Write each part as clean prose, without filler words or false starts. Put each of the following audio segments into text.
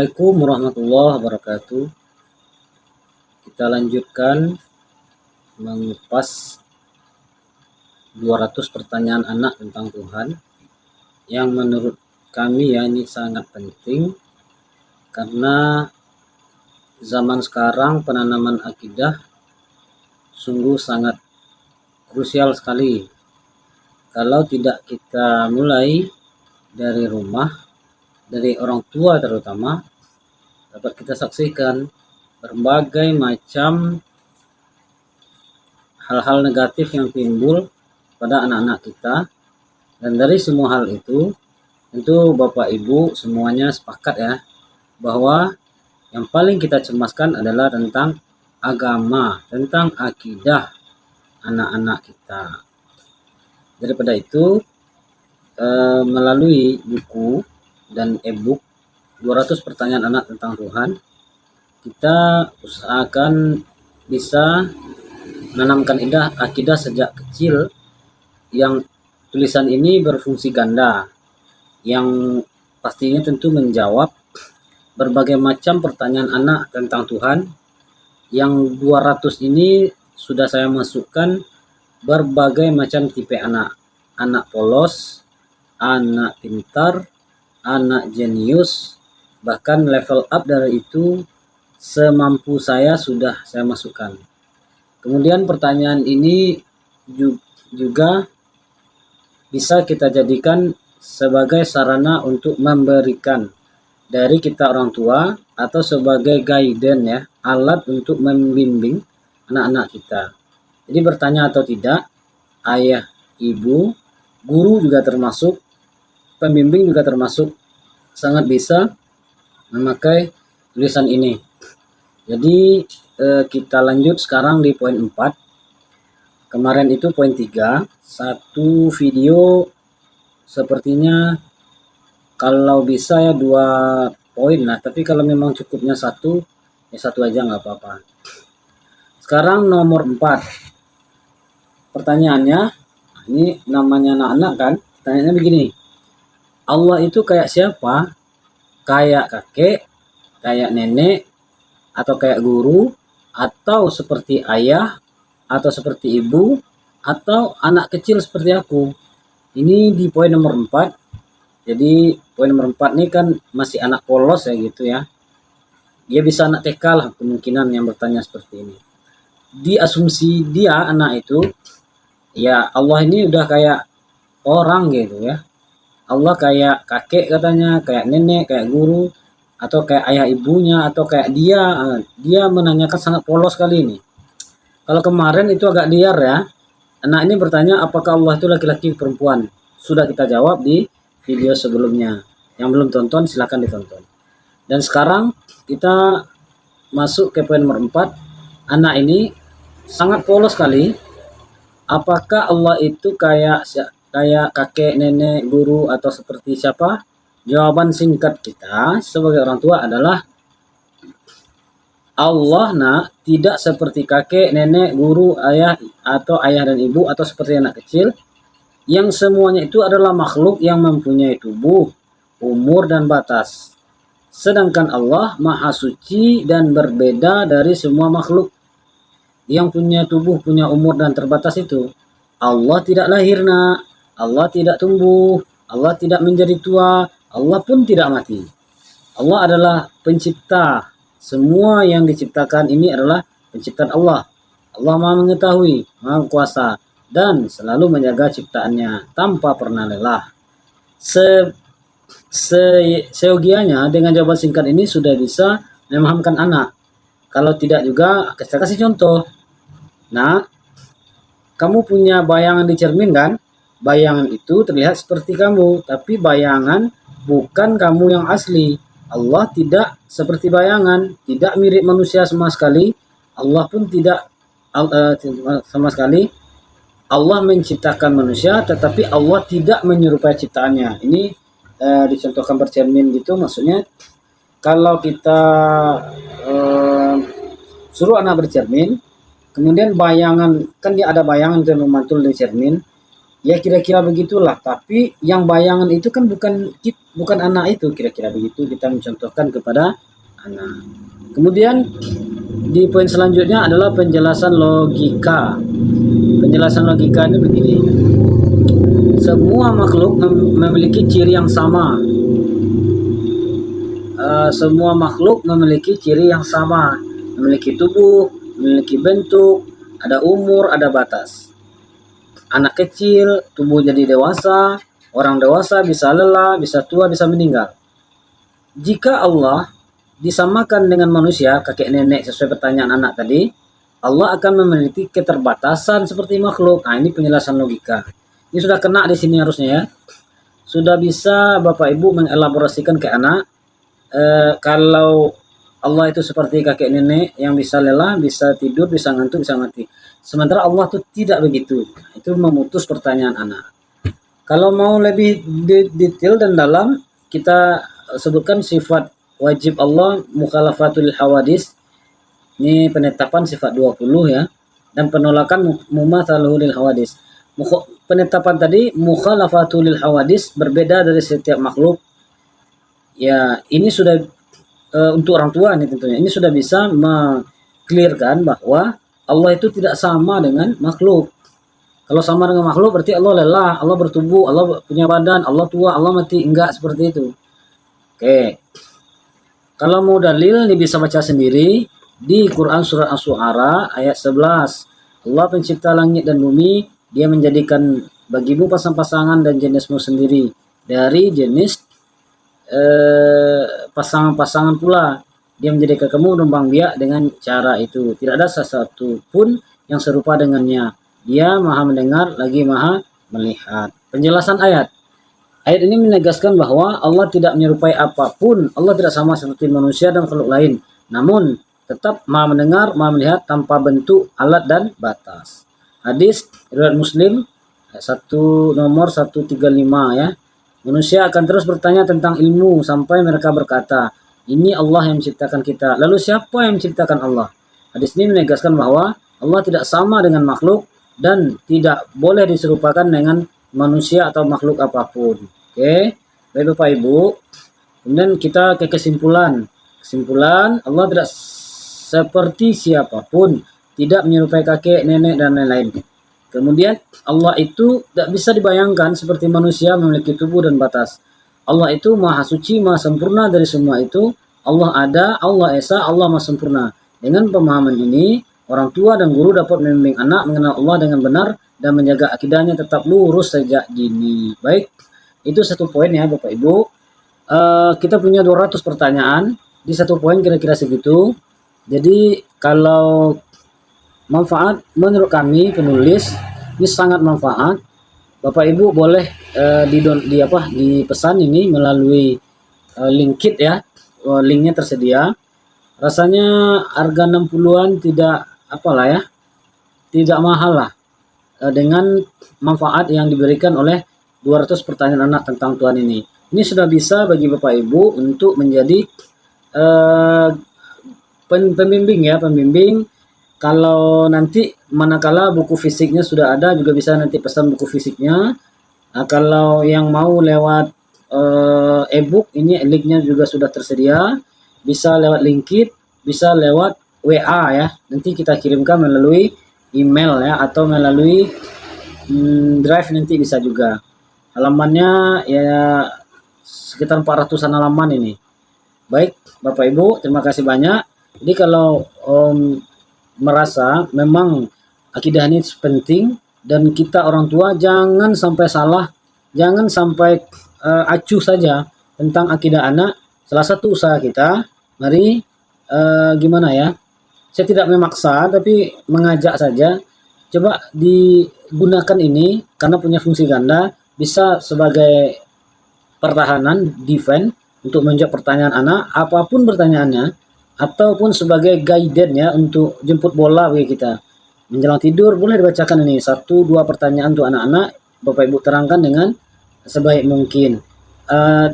Assalamualaikum warahmatullahi wabarakatuh. Kita lanjutkan mengupas 200 pertanyaan anak tentang Tuhan yang menurut kami ya ini sangat penting karena zaman sekarang penanaman akidah sungguh sangat krusial sekali. Kalau tidak kita mulai dari rumah, dari orang tua terutama, dapat kita saksikan berbagai macam hal-hal negatif yang timbul pada anak-anak kita. Dan dari semua hal itu tentu Bapak Ibu semuanya sepakat ya bahwa yang paling kita cemaskan adalah tentang agama, tentang akidah anak-anak kita. Daripada itu melalui buku dan e-book 200 pertanyaan anak tentang Tuhan, kita usahakan bisa menanamkan akidah sejak kecil, yang tulisan ini berfungsi ganda, yang pastinya tentu menjawab berbagai macam pertanyaan anak tentang Tuhan. Yang 200 ini sudah saya masukkan berbagai macam tipe anak. Anak polos, anak pintar, anak jenius, bahkan level up dari itu semampu saya sudah saya masukkan. Kemudian pertanyaan ini juga bisa kita jadikan sebagai sarana untuk memberikan dari kita orang tua atau sebagai guidance ya, alat untuk membimbing anak-anak kita. Jadi bertanya atau tidak, ayah, ibu, guru juga termasuk, pembimbing juga termasuk, sangat bisa memakai tulisan ini. Jadi kita lanjut sekarang di poin 4. Kemarin itu poin 3, satu video sepertinya kalau bisa ya 2 poin lah, tapi kalau memang cukupnya satu, ya satu aja nggak apa-apa. Sekarang nomor 4. Pertanyaannya, ini namanya anak-anak kan, pertanyaannya begini. Allah itu kayak siapa? Kayak kakek, kayak nenek, atau kayak guru, atau seperti ayah, atau seperti ibu, atau anak kecil seperti aku? Ini di poin nomor 4. Jadi poin nomor 4 ini kan masih anak polos ya gitu ya. Dia bisa anak TK lah kemungkinan yang bertanya seperti ini. Di asumsi dia anak itu, ya Allah ini udah kayak orang gitu ya. Allah kayak kakek katanya, kayak nenek, kayak guru, atau kayak ayah ibunya, atau kayak dia menanyakan sangat polos kali ini. Kalau kemarin itu agak liar ya. Anak ini bertanya apakah Allah itu laki-laki perempuan. Sudah kita jawab di video sebelumnya. Yang belum tonton silahkan ditonton. Dan sekarang kita masuk ke poin nomor 4. Anak ini sangat polos sekali. Apakah Allah itu kayak kakek, nenek, guru, atau seperti siapa? Jawaban singkat kita sebagai orang tua adalah Allah tidak seperti kakek, nenek, guru, ayah, atau ayah dan ibu, atau seperti anak kecil, yang semuanya itu adalah makhluk yang mempunyai tubuh, umur, dan batas. Sedangkan Allah maha suci dan berbeda dari semua makhluk yang punya tubuh, punya umur, dan terbatas itu. Allah tidak lahir Allah tidak tumbuh, Allah tidak menjadi tua, Allah pun tidak mati. Allah adalah pencipta. Semua yang diciptakan ini adalah penciptaan Allah. Allah maha mengetahui, maha kuasa, dan selalu menjaga ciptaannya tanpa pernah lelah. Seyogianya dengan jawaban singkat ini sudah bisa memahamkan anak. Kalau tidak juga, kita kasih contoh. Nah, kamu punya bayangan di cermin kan? Bayangan itu terlihat seperti kamu, tapi bayangan bukan kamu yang asli. Allah tidak seperti bayangan, tidak mirip manusia sama sekali. Allah pun tidak sama sekali. Allah menciptakan manusia, tetapi Allah tidak menyerupai ciptaannya. Ini dicontohkan bercermin gitu, maksudnya kalau kita suruh anak bercermin, kemudian bayangan, kan dia ada bayangan yang memantul di cermin. Ya kira-kira begitulah, tapi yang bayangan itu kan bukan anak itu, kira-kira begitu kita mencontohkan kepada anak. Kemudian di poin selanjutnya adalah penjelasan logika. Penjelasan logika ini begini. Semua makhluk memiliki ciri yang sama. Semua makhluk memiliki ciri yang sama, memiliki tubuh, memiliki bentuk, ada umur, ada batas. Anak kecil, tubuh jadi dewasa, orang dewasa bisa lelah, bisa tua, bisa meninggal. Jika Allah disamakan dengan manusia, kakek nenek sesuai pertanyaan anak tadi, Allah akan memiliki keterbatasan seperti makhluk. Nah, ini penjelasan logika. Ini sudah kena di sini harusnya ya. Sudah bisa Bapak Ibu mengelaborasikan ke anak. Kalau Allah itu seperti kakek nenek yang bisa lelah, bisa tidur, bisa ngantuk, bisa mati. Sementara Allah itu tidak begitu. Itu memutus pertanyaan anak. Kalau mau lebih detail dan dalam, kita sebutkan sifat wajib Allah mukhalafatul hawadis. Ini penetapan sifat 20 ya. Dan penolakan mumatsaluhu lil hawadis. Penetapan tadi mukhalafatul hawadis berbeda dari setiap makhluk. Ya, ini sudah untuk orang tua nih tentunya. Ini sudah bisa meng-clearkan bahwa Allah itu tidak sama dengan makhluk. Kalau sama dengan makhluk berarti Allah lelah, Allah bertubuh, Allah punya badan, Allah tua, Allah mati. Enggak seperti itu. Oke. Kalau mau dalil ini bisa baca sendiri di Quran surat Asy-Syu'ara ayat 11. Allah pencipta langit dan bumi, Dia menjadikan bagimu pasang-pasangan dan jenismu sendiri dari jenis pasangan-pasangan pula. Dia menjadikan kamu numpang biak dengan cara itu. Tidak ada sesuatu pun yang serupa dengannya. Dia maha mendengar lagi maha melihat. Penjelasan ayat. Ayat ini menegaskan bahwa Allah tidak menyerupai apapun. Allah tidak sama seperti manusia dan makhluk lain. Namun tetap maha mendengar, maha melihat tanpa bentuk, alat dan batas. Hadis riwayat Muslim nomor 135 ya. Manusia akan terus bertanya tentang ilmu sampai mereka berkata, ini Allah yang menciptakan kita. Lalu siapa yang menciptakan Allah? Hadis ini menegaskan bahwa Allah tidak sama dengan makhluk dan tidak boleh diserupakan dengan manusia atau makhluk apapun. Oke, baik Bapak Ibu. Kemudian kita ke kesimpulan. Kesimpulan, Allah tidak seperti siapapun, tidak menyerupai kakek, nenek, dan lain-lain. Kemudian Allah itu tidak bisa dibayangkan seperti manusia memiliki tubuh dan batas. Allah itu maha suci, maha sempurna dari semua itu. Allah ada, Allah esa, Allah maha sempurna. Dengan pemahaman ini, orang tua dan guru dapat membimbing anak mengenal Allah dengan benar dan menjaga akidahnya tetap lurus sejak dini. Baik, itu satu poin ya Bapak Ibu. Kita punya 200 pertanyaan. Di satu poin kira-kira segitu. Jadi kalau manfaat menurut kami penulis ini sangat manfaat. Bapak Ibu boleh dipesan ini melalui Linkit ya. Linknya tersedia. Rasanya harga 60-an tidak apalah ya. Tidak mahal lah. Dengan manfaat yang diberikan oleh 200 pertanyaan anak tentang Tuhan ini. Ini sudah bisa bagi Bapak Ibu untuk menjadi pembimbing. Kalau nanti manakala buku fisiknya sudah ada juga bisa nanti pesan buku fisiknya. Nah, kalau yang mau lewat e-book ini linknya juga sudah tersedia. Bisa lewat Linkit, bisa lewat WA ya. Nanti kita kirimkan melalui email ya atau melalui Drive nanti bisa juga. Halamannya ya sekitar 400-an halaman ini. Baik Bapak Ibu, terima kasih banyak. Jadi kalau merasa memang akidah ini penting dan kita orang tua jangan sampai salah, jangan sampai acuh saja tentang akidah anak. Salah satu usaha kita, mari gimana ya? Saya tidak memaksa tapi mengajak saja. Coba digunakan ini karena punya fungsi ganda, bisa sebagai pertahanan, defense untuk menjawab pertanyaan anak, apapun pertanyaannya, ataupun sebagai guidance ya untuk jemput bola bagi kita. Menjelang tidur boleh dibacakan ini 1-2 pertanyaan untuk anak-anak, Bapak Ibu terangkan dengan sebaik mungkin.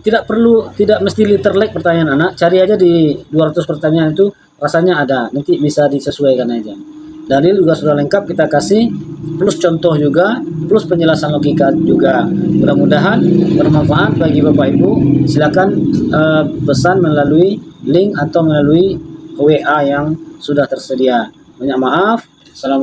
Tidak mesti literlek pertanyaan anak, cari aja di 200 pertanyaan itu rasanya ada, nanti bisa disesuaikan aja. Dalil juga sudah lengkap kita kasih, plus contoh juga, plus penjelasan logika juga. Mudah-mudahan bermanfaat bagi Bapak Ibu. Silakan pesan melalui link atau melalui WA yang sudah tersedia. Banyak maaf. Assalamualaikum.